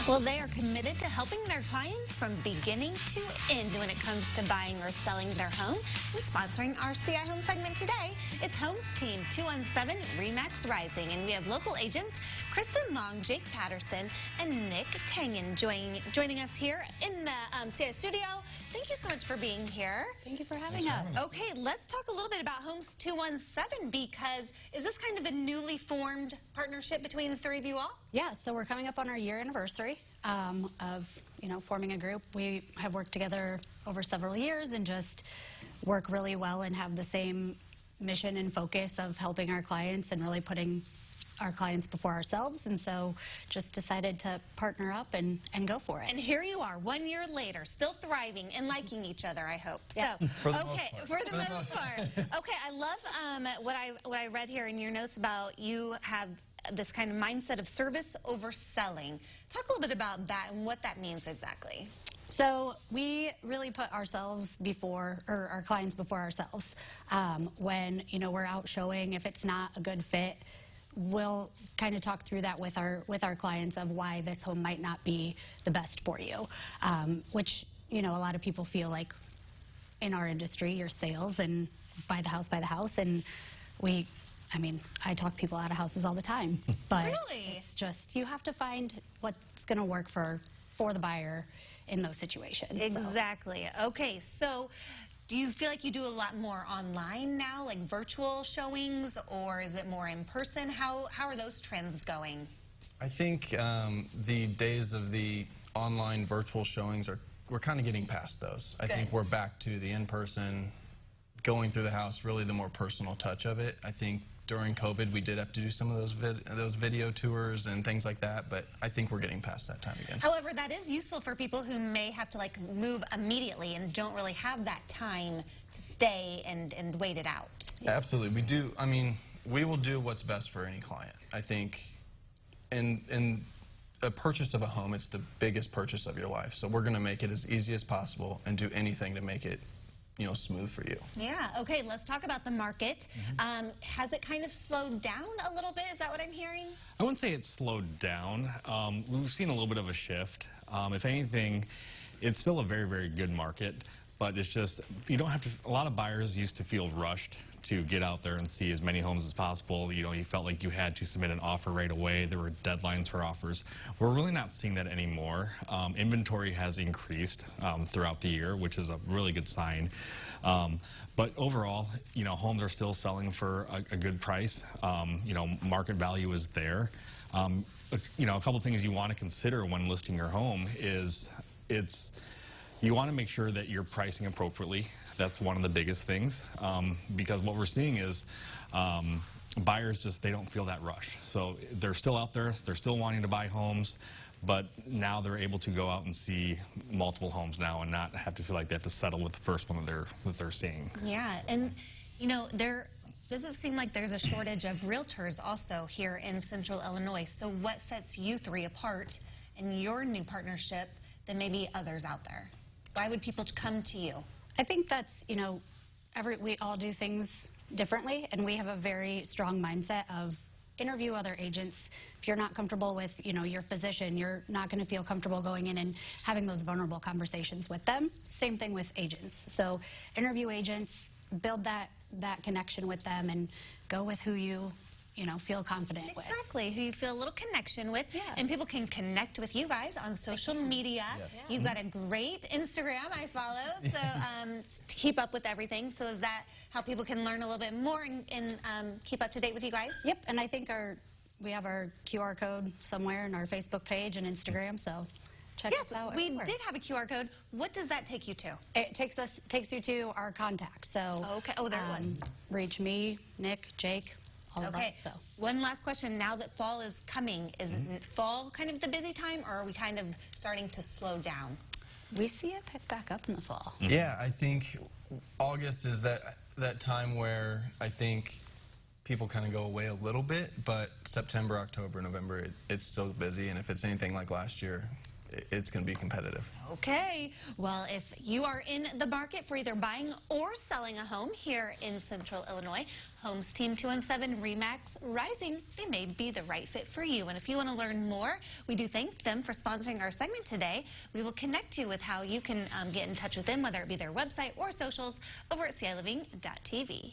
Well, they are committed to helping their clients from beginning to end when it comes to buying or selling their home. And sponsoring our CI Home segment today, it's Homes Team 217 RE/MAX Rising. And we have local agents Kristen Long, Jake Patterson, and Nick Tangen joining us here in the CI studio. Thank you so much for being here. Thank you for having us. Okay, let's talk a little bit about Homes 217 because is this kind of a newly formed partnership between the three of you all? Yeah, so we're coming up on our year anniversary of forming a group. We have worked together over several years and just work really well and have the same mission and focus of helping our clients and really putting our clients before ourselves, and so just decided to partner up and go for it. And here you are, 1 year later, still thriving and liking each other, I hope. Yes. So, For the most part. Okay, I love what I read here in your notes about you have this kind of mindset of service over selling. Talk a little bit about that and what that means exactly. So we really put ourselves before, or our clients before ourselves. When we're out showing, if it's not a good fit, we'll kind of talk through that with our clients of why this home might not be the best for you, which a lot of people feel like in our industry, your sales and buy the house, and I talk people out of houses all the time, but really? It's just you have to find what's going to work for the buyer in those situations. Exactly. So. Okay, so do you feel like you do a lot more online now, like virtual showings, or is it more in person? How are those trends going? I think the days of the online virtual showings we're kind of getting past those. I think we're back to the in-person, going through the house, really the more personal touch of it. I think during COVID, we did have to do some of those video tours and things like that, but I think we're getting past that time again. However, that is useful for people who may have to move immediately and don't really have that time to stay and wait it out. Absolutely, we do. I mean, we will do what's best for any client. I think in a purchase of a home, it's the biggest purchase of your life, so we're going to make it as easy as possible and do anything to make it smooth for you. Yeah, okay, let's talk about the market. Has it kind of slowed down a little bit? Is that what I'm hearing? I wouldn't say it's slowed down. We've seen a little bit of a shift. If anything, it's still a very, very good market, but it's just, you don't have to, a lot of buyers used to feel rushed to get out there and see as many homes as possible. You felt like you had to submit an offer right away. There were deadlines for offers. We're really not seeing that anymore. Inventory has increased throughout the year, which is a really good sign. But overall, homes are still selling for a good price. Market value is there. A couple things you want to consider when listing your home is you want to make sure that you're pricing appropriately. That's one of the biggest things, because what we're seeing is buyers they don't feel that rush. So they're still out there, they're still wanting to buy homes, but now they're able to go out and see multiple homes now and not have to feel like they have to settle with the first one that they're seeing. Yeah, and there doesn't seem like there's a shortage of realtors also here in Central Illinois. So what sets you three apart in your new partnership than maybe others out there? Why would people come to you? I think that's, we all do things differently, and we have a very strong mindset of interview other agents. If you're not comfortable with, your physician, you're not going to feel comfortable going in and having those vulnerable conversations with them. Same thing with agents. So interview agents, build that connection with them, and go with who you feel confident with. Exactly, who you feel a little connection with. Yeah. And people can connect with you guys on social media. Yes. You've got a great Instagram I follow, so to keep up with everything. So is that how people can learn a little bit more and keep up to date with you guys? Yep, and I think we have our QR code somewhere in our Facebook page and Instagram, so check us out. Yes, we everywhere. did have a QR code. What does that take you to? It takes you to our contact. So okay. Oh, there it was. Reach me, Nick, Jake. Okay, so one last question. Now that fall is coming, is fall kind of the busy time, or are we kind of starting to slow down? We see it pick back up in the fall. Yeah, I think August is that time where I think people kind of go away a little bit, but September, October, November, it's still busy, and if it's anything like last year, it's going to be competitive. Okay. Well, if you are in the market for either buying or selling a home here in Central Illinois, Homes Team 217 RE/MAX Rising, they may be the right fit for you. And if you want to learn more, we do thank them for sponsoring our segment today. We will connect you with how you can get in touch with them, whether it be their website or socials, over at CILiving.tv.